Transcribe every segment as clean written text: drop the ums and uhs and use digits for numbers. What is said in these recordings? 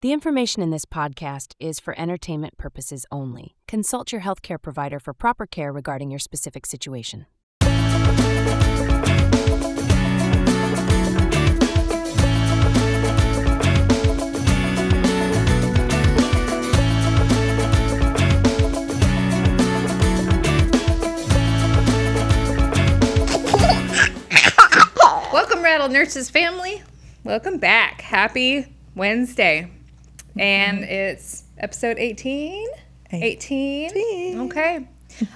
The information in this podcast is for entertainment purposes only. Consult your healthcare provider for proper care regarding your specific situation. Welcome, Rattled Nurses family. Welcome back. Happy Wednesday. And it's episode 18? 18. Okay.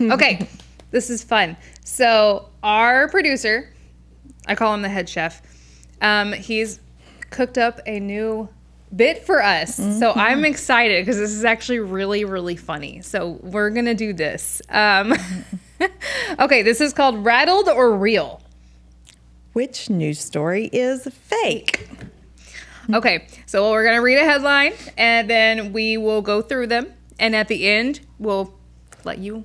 Okay. This is fun. So our producer, I call him the head chef, he's cooked up a new bit for us. So I'm excited because this is actually really, really funny. So we're going to do this. Okay. This is called Rattled or Real. Which news story is fake? Okay, so we're going to read a headline, and then we will go through them. And at the end, we'll let you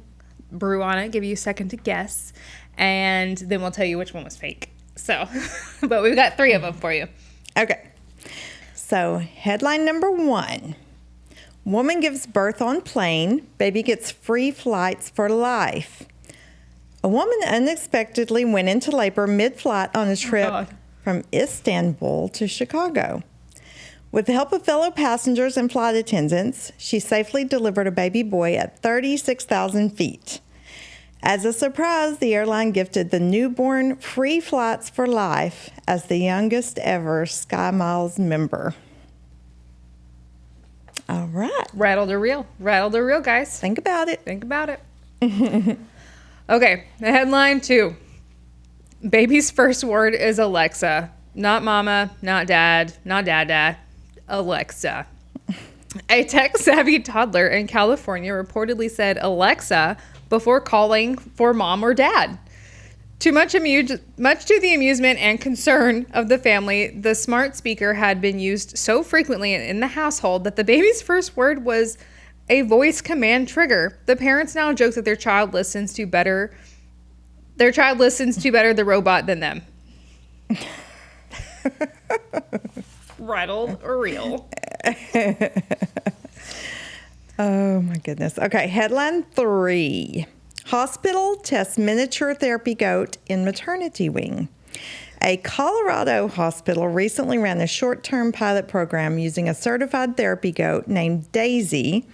brew on it, give you a second to guess, and then we'll tell you which one was fake. So, but we've got 3 of them for you. Okay. So, headline number 1. Woman gives birth on plane. Baby gets free flights for life. A woman unexpectedly went into labor mid-flight on a trip from Istanbul to Chicago. With the help of fellow passengers and flight attendants, she safely delivered a baby boy at 36,000 feet. As a surprise, the airline gifted the newborn free flights for life as the youngest ever SkyMiles member. All right. Rattled or real? Rattled or real, guys? Think about it. Think about it. Okay, the headline 2. Baby's first word is Alexa. Not mama, not dad, not dada. Alexa. A tech-savvy toddler in California reportedly said Alexa before calling for mom or dad. Much to the amusement and concern of the family, the smart speaker had been used so frequently in the household that the baby's first word was a voice command trigger. The parents now joke that their child listens to better the robot than them. Rattled or real? Oh my goodness. Okay, headline 3. Hospital tests miniature therapy goat in maternity wing. A Colorado hospital recently ran a short-term pilot program using a certified therapy goat named Daisy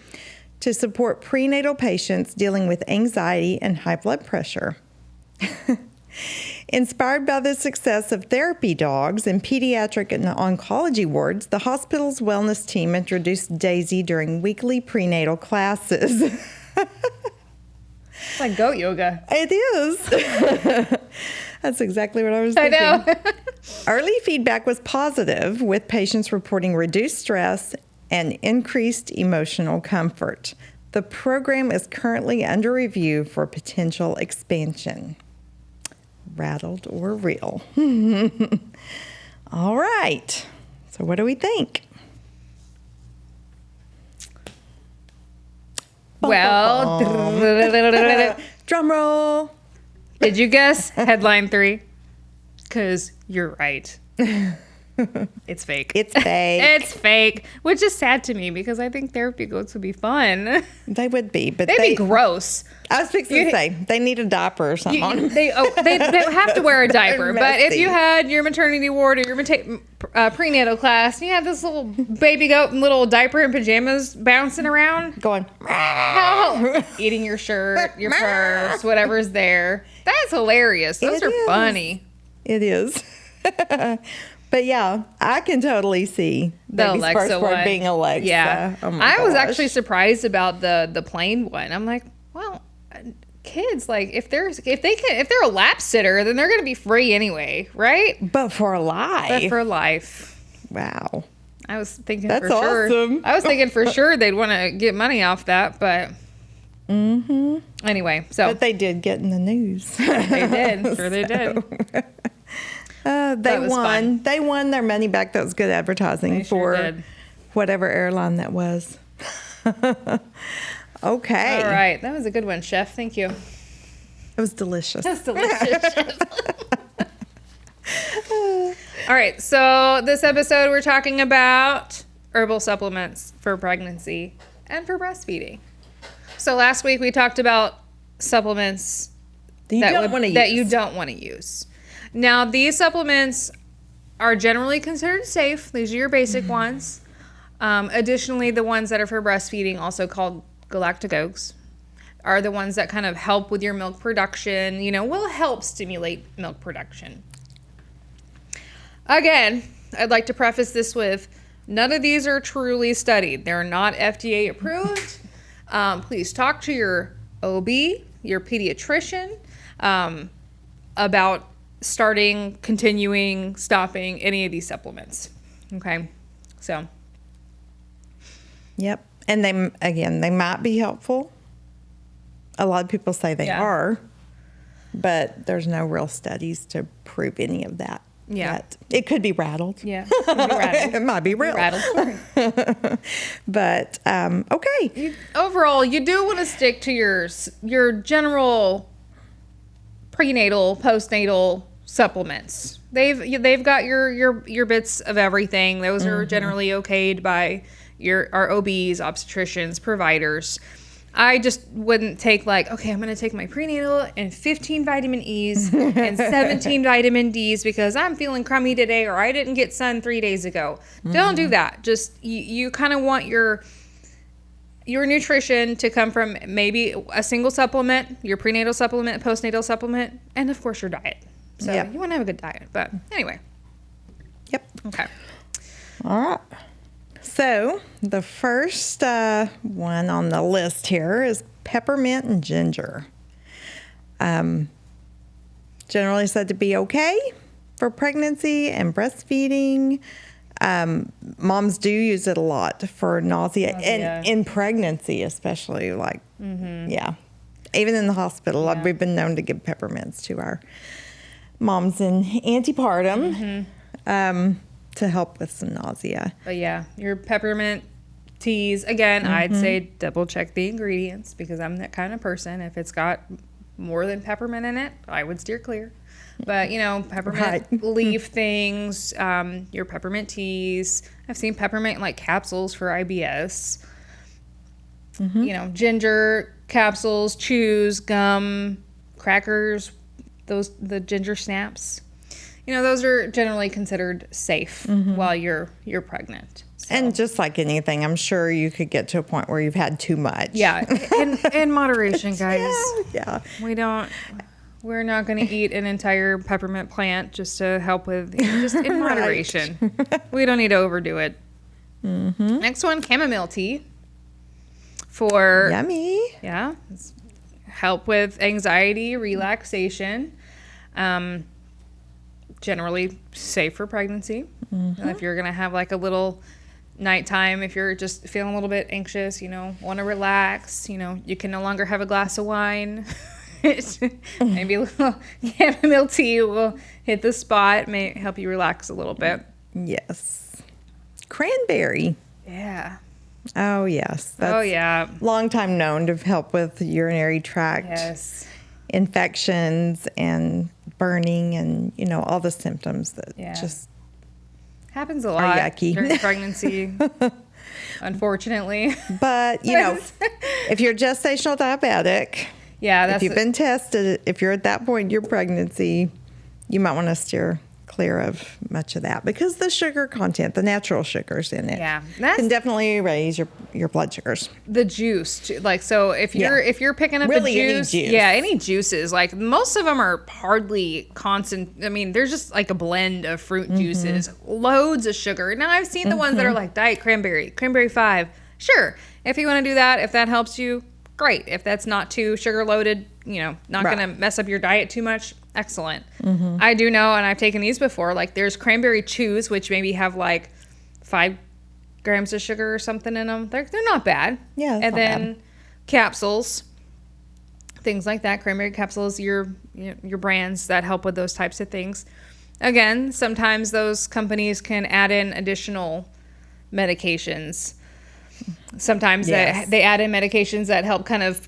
to support prenatal patients dealing with anxiety and high blood pressure. Inspired by the success of therapy dogs in pediatric and oncology wards, the hospital's wellness team introduced Daisy during weekly prenatal classes. It's like goat yoga. It is. That's exactly what I was thinking. I know. Early feedback was positive, with patients reporting reduced stress and increased emotional comfort. The program is currently under review for potential expansion. Rattled or real? All right. So what do we think? Well, drum roll. Did you guess headline 3? Because you're right. It's fake. It's fake. It's fake, which is sad to me because I think therapy goats would be fun. They would be, but They'd be gross. I was fixing to say they need a diaper or something on them. They have to wear a diaper. But if you had your maternity ward or your prenatal class, and you had this little baby goat in little diaper and pajamas bouncing around, going, eating your shirt, your purse, whatever's there. That's hilarious. Those are funny. It is. But yeah, I can totally see the Alexa first word one being Alexa. Yeah, oh my I was gosh. actually surprised about the plain one. I'm like, well, kids, like if they're a lap sitter, then they're gonna be free anyway, right? But for life. Wow. I was thinking that's for sure. Awesome. I was thinking for sure they'd want to get money off that, but anyway, so but they did get in the news. They did. Sure, they did. They won. Fun. They won their money back. That was good advertising for whatever airline that was. Okay. All right. That was a good one, Chef. Thank you. It was delicious. That's delicious, Chef. All right. So this episode we're talking about herbal supplements for pregnancy and for breastfeeding. So last week we talked about supplements that you don't want to use. Now, these supplements are generally considered safe. These are your basic ones. Additionally, the ones that are for breastfeeding, also called galactagogues, are the ones that kind of help with your milk production, will help stimulate milk production. Again, I'd like to preface this with, none of these are truly studied. They're not FDA approved. Please talk to your OB, your pediatrician, about starting, continuing, stopping any of these supplements. Okay, so. Yep. And they might be helpful. A lot of people say they are, but there's no real studies to prove any of that. Yeah. Yet. It could be rattled. Yeah. It could be rattled. It might be real. Rattled. But, okay. Overall, you do want to stick to your general prenatal, postnatal supplements. They've got your bits of everything. Those are generally okayed by our OBs, obstetricians, providers. I just wouldn't take I'm going to take my prenatal and 15 vitamin E's and 17 vitamin D's because I'm feeling crummy today or I didn't get sun 3 days ago. Don't do that. Just you kind of want your nutrition to come from maybe a single supplement, your prenatal supplement, postnatal supplement, and of course your diet. So you want to have a good diet. But anyway. Yep. Okay. All right. So the first one on the list here is peppermint and ginger. Generally said to be okay for pregnancy and breastfeeding. Moms do use it a lot for nausea. And in pregnancy especially, even in the hospital, we've been known to give peppermints to our moms in antepartum. To help with some nausea. But your peppermint teas, again, I'd say double check the ingredients because I'm that kind of person. If it's got more than peppermint in it, I would steer clear. But, peppermint leaf things, your peppermint teas. I've seen peppermint capsules for IBS. Ginger capsules, chews, gum, crackers, the ginger snaps. Those are generally considered safe while you're pregnant. So. And just like anything, I'm sure you could get to a point where you've had too much. Yeah, in moderation, guys. Yeah. We're not going to eat an entire peppermint plant just to help with, just in moderation. We don't need to overdo it. Next one, chamomile tea. For yummy. Yeah, help with anxiety, relaxation. Generally safe for pregnancy. If you're going to have a little nighttime, if you're just feeling a little bit anxious, want to relax, you can no longer have a glass of wine. Maybe a little chamomile tea will hit the spot, may help you relax a little bit. Yes. Cranberry. Yeah. Oh, yes. That's long time known to help with urinary tract infections and burning and, all the symptoms that just happens a lot yucky during pregnancy, unfortunately. But, if you're gestational diabetic, if you've been tested, if you're at that point in your pregnancy, you might want to steer clear of much of that because the sugar content, the natural sugars in it, can definitely raise your blood sugars. The juice, so if you're picking up really a juice, any juices, most of them are hardly constant. I mean, there's just a blend of fruit juices, loads of sugar. Now I've seen the ones that are diet cranberry 5. Sure, if you want to do that, if that helps you, great. If that's not too sugar loaded, not going to mess up your diet too much, excellent. I do know, and I've taken these before, there's cranberry chews, which maybe have 5 grams of sugar or something in them. They're not bad. Yeah. And then capsules, things like that. Cranberry capsules, your brands that help with those types of things. Again, sometimes those companies can add in additional medications. Sometimes they add in medications that help kind of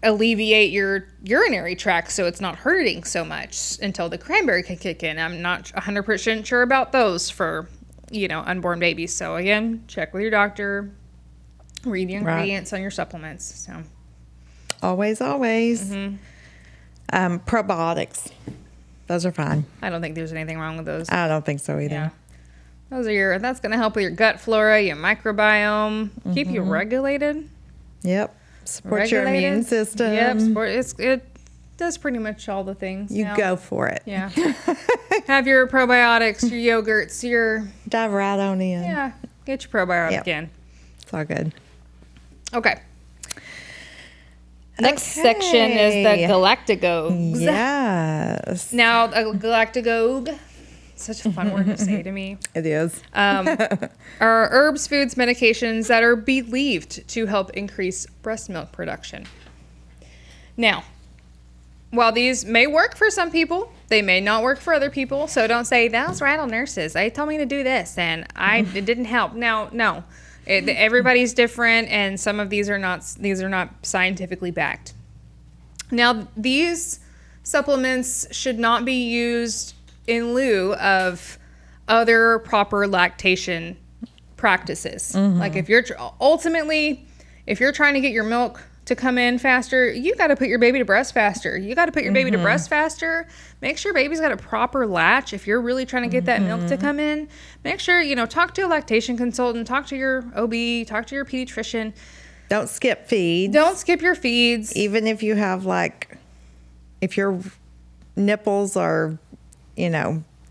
alleviate your urinary tract so it's not hurting so much until the cranberry can kick in. I'm not 100% sure about those for unborn babies. So again, check with your doctor, read the ingredients on your supplements. So Always. Probiotics. Those are fine. I don't think there's anything wrong with those. I don't think so either. Yeah. That's going to help with your gut flora, your microbiome, keep you regulated. Yep. Support your immune system. Yep. It does pretty much all the things. You go for it. Yeah. Have your probiotics, your yogurts, Dive right on in. Yeah. Get your probiotic in. It's all good. Okay. Next section is the galactagogues. Yes. Now, a galactagogue, such a fun word to say to me. It is. Are herbs, foods, medications that are believed to help increase breast milk production. Now, while these may work for some people, they may not work for other people. So don't say, those Rattled nurses, they told me to do this and it didn't help. No. Everybody's different, and some of these are not scientifically backed. Now, these supplements should not be used in lieu of other proper lactation practices. Like if you're trying to get your milk to come in faster, you got to put your baby to breast faster. You got to put your baby to breast faster. Make sure baby's got a proper latch. If you're really trying to get that milk to come in, make sure, talk to a lactation consultant, talk to your OB, talk to your pediatrician. Don't skip feeds. Don't skip your feeds. Even if you have if your nipples are,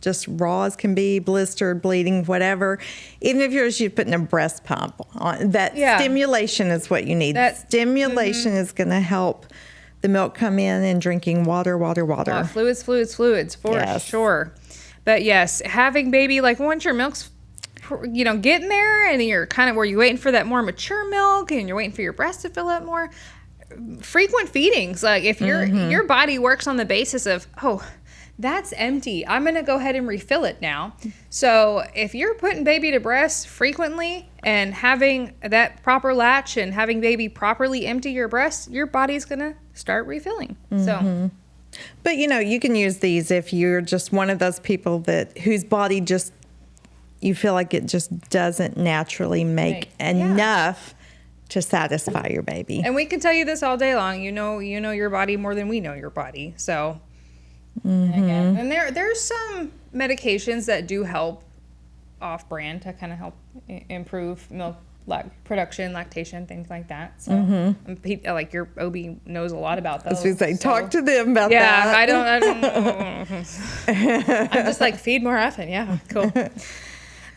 just raw as can be, blistered, bleeding, whatever. Even if you're putting a breast pump on, stimulation is what you need. Stimulation is going to help the milk come in, and drinking water. Fluids for sure. But yes, having baby, once your milk's, getting there and you're kind of where you're waiting for that more mature milk and you're waiting for your breast to fill up more, frequent feedings. Like if your body works on the basis of, that's empty, I'm going to go ahead and refill it now. So if you're putting baby to breast frequently and having that proper latch and having baby properly empty your breast, your body's going to start refilling. So, but you can use these if you're just one of those people whose body you feel like it just doesn't naturally make enough to satisfy your baby. And we can tell you this all day long. You know your body more than we know your body. So, again, and there's some medications that do help off-brand to kind of help improve milk production, lactation, things like that. So, like your OB knows a lot about those. I was going to say, talk to them about that. Yeah, I don't. I'm just like, feed more often. Yeah, cool.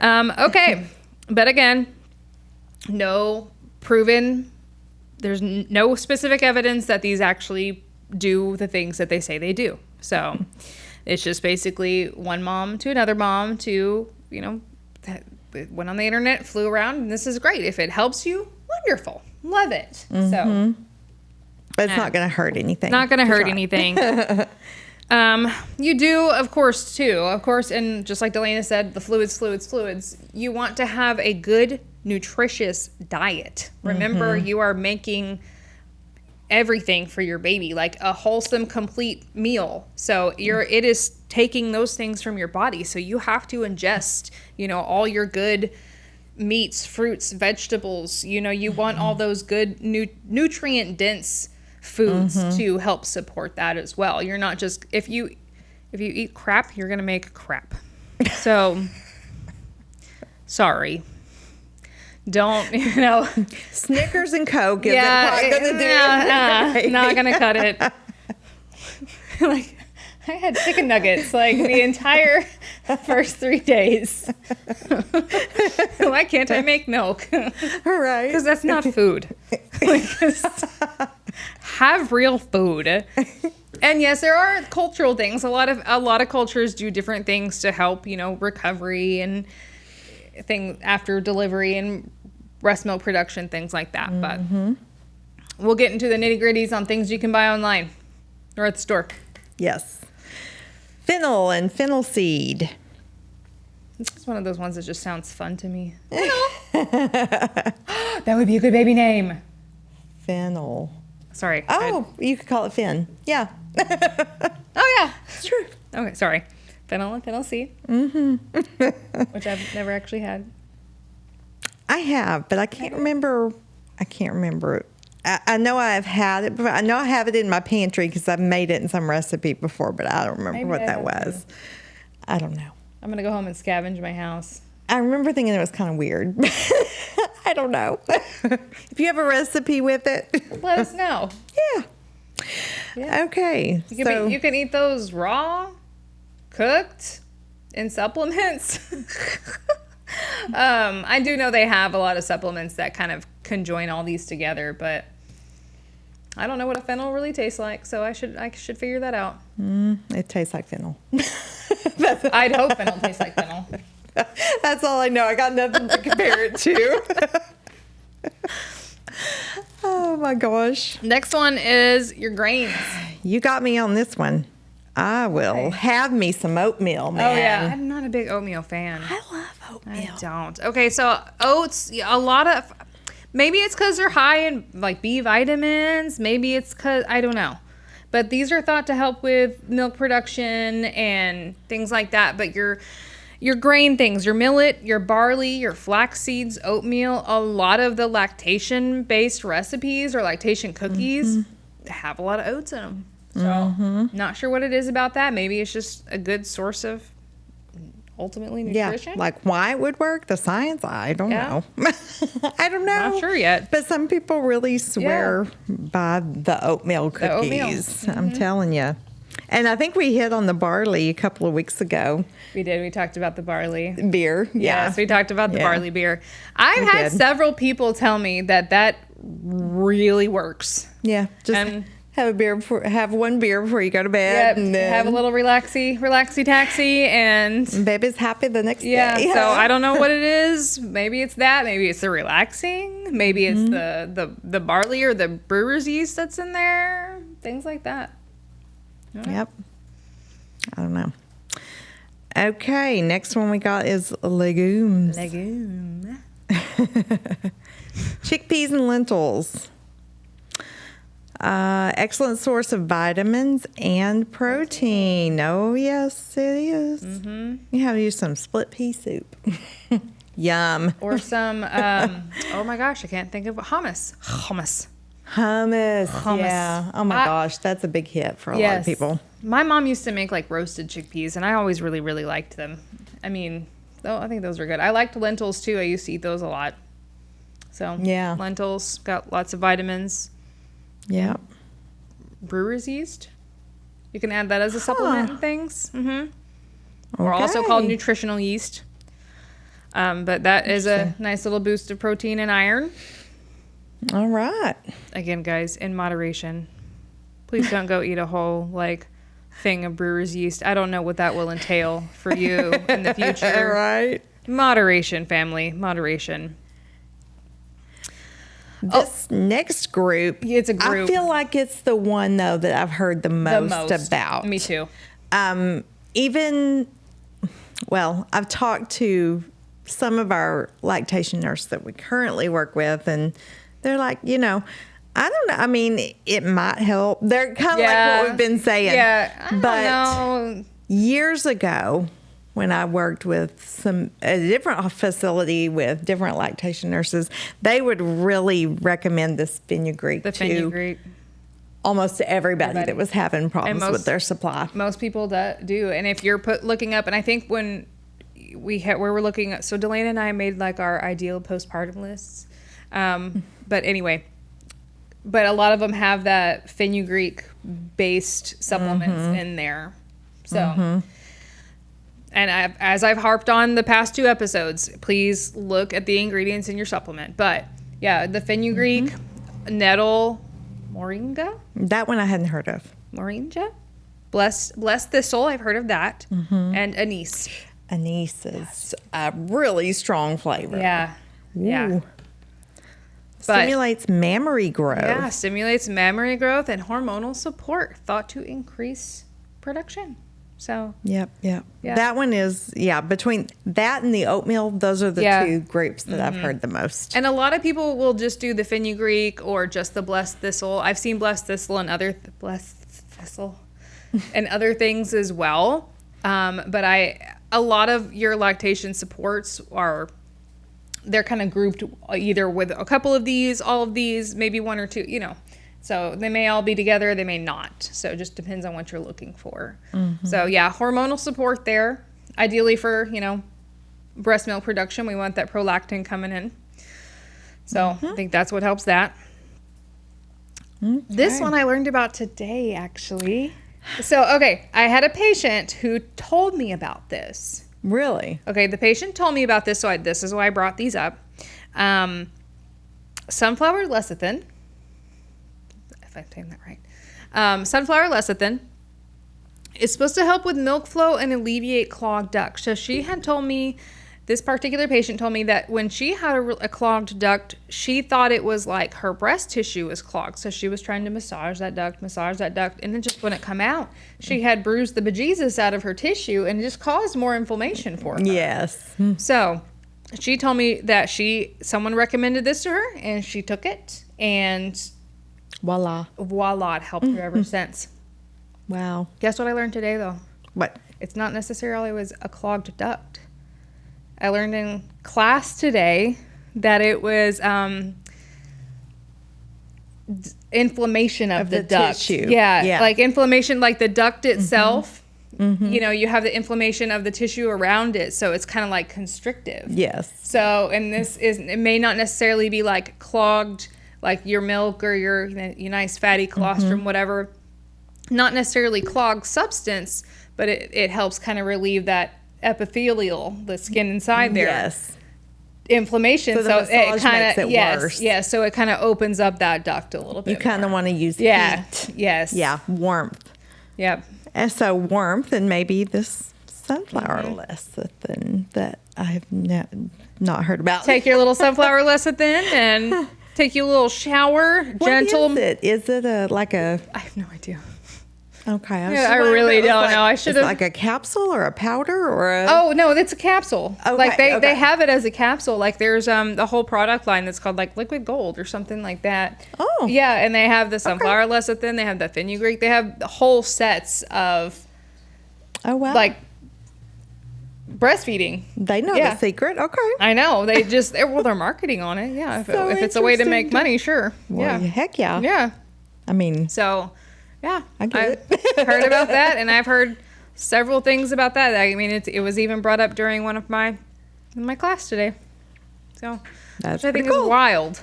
Okay, but again, no proven. There's no specific evidence that these actually do the things that they say they do. So it's just basically one mom to another mom to, that went on the internet, flew around, and this is great. If it helps you, wonderful. Love it. So, but it's not going to hurt anything. Not going to hurt anything. You do, of course, and just like Delana said, the fluids, you want to have a good, nutritious diet. Remember, you are making everything for your baby, like a wholesome, complete meal. So it is taking those things from your body. So you have to ingest, all your good meats, fruits, vegetables. You want all those good nutrient dense foods to help support that as well. You're not just, if you eat crap, you're going to make crap. So sorry. Don't, Snickers and Coke isn't quite going to do it. Not going to cut it. I had chicken nuggets the entire first 3 days. Why can't I make milk? Right. Because that's not food. Have real food. And yes, there are cultural things. A lot of cultures do different things to help, recovery and things after delivery and breast milk production, things like that. But we'll get into the nitty-gritties on things you can buy online or at the store. Yes. Fennel and fennel seed. This is one of those ones that just sounds fun to me. That would be a good baby name. Fennel. Sorry. You could call it Finn. Yeah. Oh, yeah. It's true. Okay, sorry. Fennel and fennel seed. Mm-hmm. Which I've never actually had. I have, but I can't remember. I know I've had it, but I know I have it in my pantry because I've made it in some recipe before, but I don't remember Maybe what I that have was. I don't know. I'm going to go home and scavenge my house. I remember thinking it was kind of weird. I don't know. If you have a recipe with it, Let us know. Yeah. Okay. You can eat those raw, cooked, in supplements. I do know they have a lot of supplements that kind of conjoin all these together, but I don't know what a fennel really tastes like, so I should figure that out. It tastes like fennel. I'd hope fennel tastes like fennel. That's all I know. I got nothing to compare it to. Oh my gosh. Next one is your grains. You got me on this one. I will have me some oatmeal, man. Oh yeah, I'm not a big oatmeal fan. I love oatmeal. I don't. Okay, so oats, a lot of, maybe it's because they're high in like B vitamins. Maybe it's because, I don't know. But these are thought to help with milk production and things like that. But your grain things, your millet, your barley, your flax seeds, oatmeal, a lot of the lactation-based recipes or lactation cookies have a lot of oats in them. So not sure what it is about that. Maybe it's just a good source of ultimately nutrition. Yeah, like why it would work, the science, I don't know. I don't know. Not sure yet. But some people really swear by the oatmeal cookies. I'm telling you. And I think we hit on the barley a couple of weeks ago. We did. We talked about the barley Beer. Yeah. Yes, we talked about the barley beer. I've had several people tell me that really works. Yeah. Just have one beer before you go to bed. Yep. And then Have a little relaxy taxi, and baby's happy the next day. So I don't know what it is. Maybe it's that. Maybe it's the relaxing. Maybe it's the barley or the brewer's yeast that's in there. Things like that. Yep. I don't know. Okay, next one we got is legumes. Chickpeas and lentils. Excellent source of vitamins and protein. Oh, yes, it is. You have to use some split pea soup. Yum. Or some, oh my gosh, I can't think of hummus. Hummus. Yeah. Oh my gosh, that's a big hit for a lot of people. My mom used to make like roasted chickpeas, and I always really, really liked them. I mean, I think those were good. I liked lentils too. I used to eat those a lot. So yeah, lentils got lots of vitamins. Yeah. Brewer's yeast. You can add that as a supplement and things. Or also called nutritional yeast. But that is a nice little boost of protein and iron. All right. Again, guys, in moderation. Please don't go eat a whole thing of brewer's yeast. I don't know what that will entail for you in the future. Right. Moderation, family. Moderation. This next group. It's a group. I feel like it's the one, though, that I've heard the most about. Me too. I've talked to some of our lactation nurses that we currently work with, and they're like, I don't know. I mean, it might help. They're kind of like what we've been saying. Yeah. I don't know. Years ago, when I worked with a different facility with different lactation nurses, they would really recommend this fenugreek to almost everybody that was having problems with their supply. Most people do. And if you're looking up, and I think when we were looking at, so Delana and I made our ideal postpartum lists. But anyway, a lot of them have that fenugreek based supplements in there. So, and as I've harped on the past 2 episodes, please look at the ingredients in your supplement. But yeah, the fenugreek, nettle, moringa. That one I hadn't heard of. Moringa, blessed thistle. I've heard of that, and anise. Anise is a really strong flavor. Yeah. Ooh. Yeah. Stimulates mammary growth. Yeah, stimulates mammary growth and hormonal support, thought to increase production. So. Yep. That one is, between that and the oatmeal, those are the 2 groups that I've heard the most. And a lot of people will just do the fenugreek or just the blessed thistle. I've seen blessed thistle and other blessed thistle and other things as well. But a lot of your lactation supports they're kind of grouped either with a couple of these, all of these, maybe one or two, So they may all be together, they may not. So it just depends on what you're looking for. So yeah, hormonal support there. Ideally for, breast milk production, we want that prolactin coming in. So I think that's what helps that. Okay. This one I learned about today, actually. So, okay, I had a patient who told me about this. Really? Okay, the patient told me about this, so this is why I brought these up. Sunflower lecithin, if I'm saying that right. Sunflower lecithin is supposed to help with milk flow and alleviate clogged ducts. So she had told me, this particular patient told me that when she had a clogged duct, she thought it was like her breast tissue was clogged. So she was trying to massage that duct, and it just wouldn't come out. She had bruised the bejesus out of her tissue and it just caused more inflammation for her. Yes. So she told me that someone recommended this to her and she took it and voila, it helped her ever since. Wow. Guess what I learned today though? What? It's not necessarily always a clogged duct. I learned in class today that it was inflammation of the duct. Tissue. Yeah, like inflammation, like the duct itself. You have the inflammation of the tissue around it, so it's kind of like constrictive. Yes. So, and it may not necessarily be like clogged, like your milk or your nice fatty colostrum, whatever. Not necessarily clogged substance, but it helps kind of relieve that epithelial, the skin inside there. Yes. Inflammation. So it kind of worse. Yes. So it kind of opens up that duct a little bit. You kind of want to use heat. Yes. Yeah. Warmth. Yep. And so warmth, and maybe this sunflower lecithin that I have not heard about. Take your little sunflower lecithin and take your little shower. Gentle. What is it? Is it I have no idea. Okay. I really don't know. I should have. Like a capsule or a powder or a. Oh no, it's a capsule. Okay, like they have it as a capsule. Like there's the whole product line that's called like Liquid Gold or something like that. Oh. Yeah, and they have the sunflower lecithin. They have the fenugreek. They have the whole sets of. Oh wow. Like breastfeeding. They know the secret. Okay. I know. They're marketing on it. Yeah. If it's a way to make money, sure. Well, heck yeah. Yeah. I mean. So. Yeah, I get it. Heard about that, and I've heard several things about that. I mean, it was even brought up during one of my class today. So That's I think cool. is wild.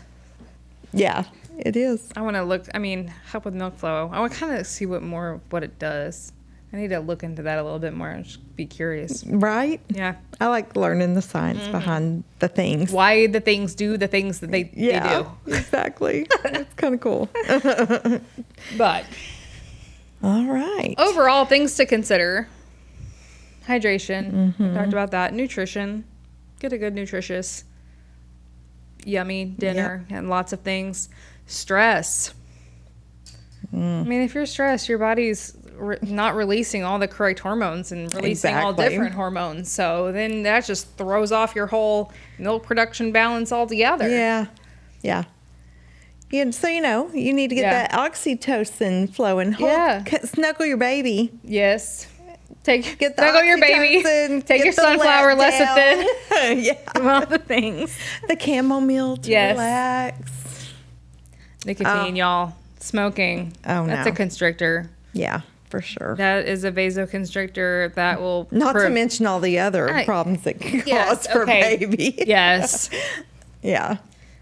Yeah, it is. I want to look. I mean, help with milk flow. I want to kind of see what it does. I need to look into that a little bit more and just be curious. Right? Yeah. I like learning the science behind the things. Why the things do the things that they do. Exactly. It's kind of cool. But. All right. Overall, things to consider. Hydration. We talked about that. Nutrition. Get a good, nutritious, yummy dinner and lots of things. Stress. I mean, if you're stressed, your body's not releasing all the correct hormones and releasing all different hormones. So then that just throws off your whole milk production balance altogether. Yeah. Yeah. Yeah, so, you need to get that oxytocin flowing. Snuggle your baby. Yes. Get the snuggle your baby. Take your sunflower lecithin. Yeah. All the things. The chamomile to relax. Nicotine, y'all. Smoking. Oh, no. That's a constrictor. Yeah, for sure. That is a vasoconstrictor that will... Not to mention all the other problems it can cause for baby. Yes. Yeah.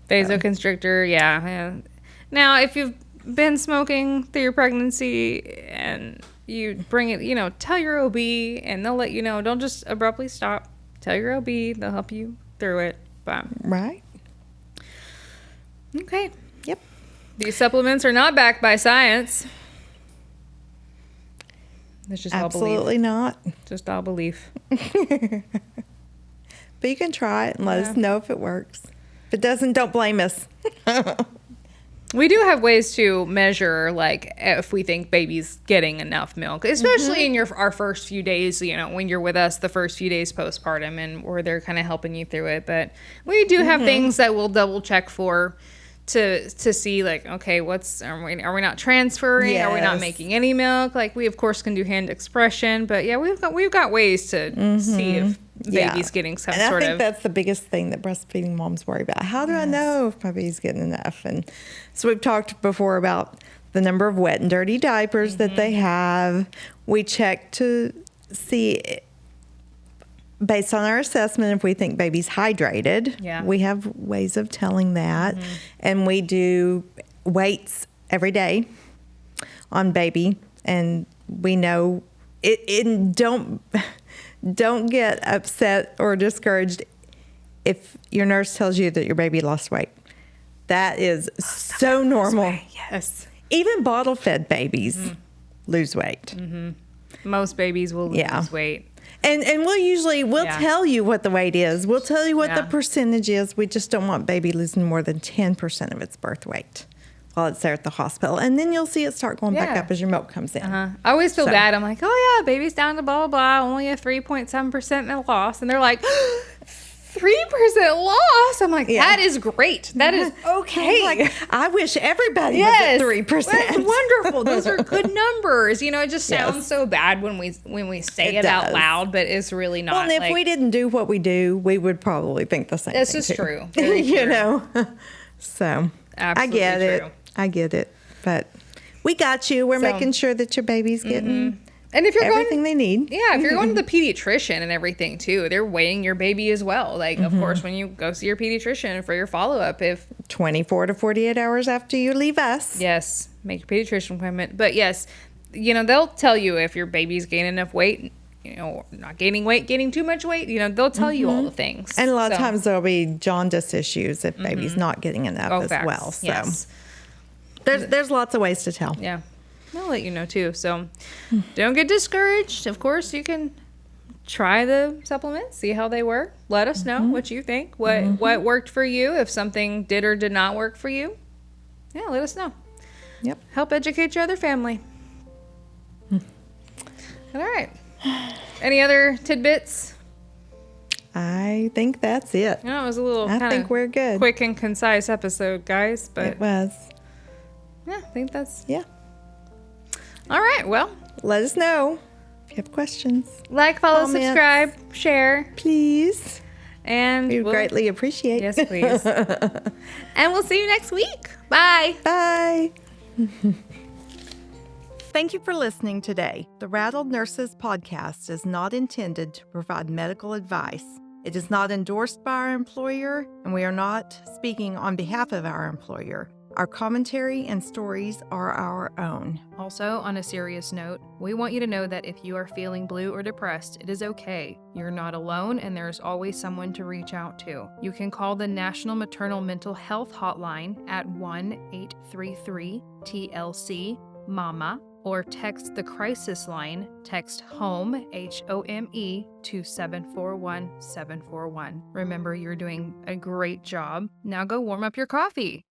Vasoconstrictor, yeah. Now, if you've been smoking through your pregnancy and you bring it, tell your OB and they'll let you know. Don't just abruptly stop. Tell your OB. They'll help you through it. But, right. Okay. Yep. These supplements are not backed by science. It's just all belief. Absolutely not. Just all belief. But you can try it and let us know if it works. If it doesn't, don't blame us. We do have ways to measure, like, if we think baby's getting enough milk, especially in our first few days, when you're with us the first few days postpartum and where they're kind of helping you through it. But we do have things that we'll double check for to see like, okay, are we not transferring? Are we not Yes. making any milk? Like we of course can do hand expression, but yeah, we've got ways to see if baby's getting some and sort I think of. that's the biggest thing that breastfeeding moms worry about. How do I know if my baby's getting enough? And so we've talked before about the number of wet and dirty diapers that they have. We check to see, based on our assessment, if we think baby's hydrated. Yeah. We have ways of telling that. And we do weights every day on baby. And we know don't get upset or discouraged if your nurse tells you that your baby lost weight. That is so normal. Yes. Even bottle-fed babies lose weight. Most babies will lose weight. And we'll tell you what the weight is. We'll tell you what the Yeah. percentage is. We just don't want baby losing more than 10% of its birth weight while it's there at the hospital. And then you'll see it start going back Yeah. up as your milk comes in. I always feel bad. I'm like, oh yeah, baby's down to blah, blah, blah, only a 3.7% loss. And they're like, 3% loss? I'm like, that is great. That is okay. Like, I wish everybody was at 3%. That's wonderful. Those are good numbers. You know, it just sounds so bad when we say it out does. loud, but it's really not. Well, and if we didn't do what we do, we would probably think the same This thing is too. true. Very You true. know? So, Absolutely I get true. it. I get it. But we got you. We're So- making sure that your baby's getting And if you're everything they need. if you're going to the pediatrician and everything too, they're weighing your baby as well. Like, of course, when you go see your pediatrician for your follow-up, if 24 to 48 hours after you leave us. yes, make your pediatrician appointment. But yes, you know, they'll tell you if your baby's gaining enough weight, you know, not gaining weight, gaining too much weight, you know, they'll tell you all the things. And a lot of So- times there'll be jaundice issues if baby's not getting enough as facts. well. So Yes. there's lots of ways to tell. Yeah. I'll let you know too. So don't get discouraged. Of course, you can try the supplements, see how they work. Let us know what you think, what worked for you, if something did or did not work for you. Yeah, let us know. Yep. Help educate your other family. All right. Any other tidbits? I think that's it. No, it was a little I kind think of we're good. quick and concise episode, guys. But It was. yeah, I think that's Yeah. all right. Well, Let us know if you have questions. like, follow, Comments. subscribe, share, Please. and We would we'll- greatly appreciate. Yes, please. And we'll see you next week. Bye. Bye. Thank you for listening today. The Rattled Nurses podcast is not intended to provide medical advice. It is not endorsed by our employer, and we are not speaking on behalf of our employer. Our commentary and stories are our own. Also, on a serious note, we want you to know that if you are feeling blue or depressed, it is okay. You're not alone, and there is always someone to reach out to. You can call the National Maternal Mental Health Hotline at 1-833-TLC-MAMA, or text the crisis line, text HOME, HOME, to 741-741. Remember, you're doing a great job. Now go warm up your coffee.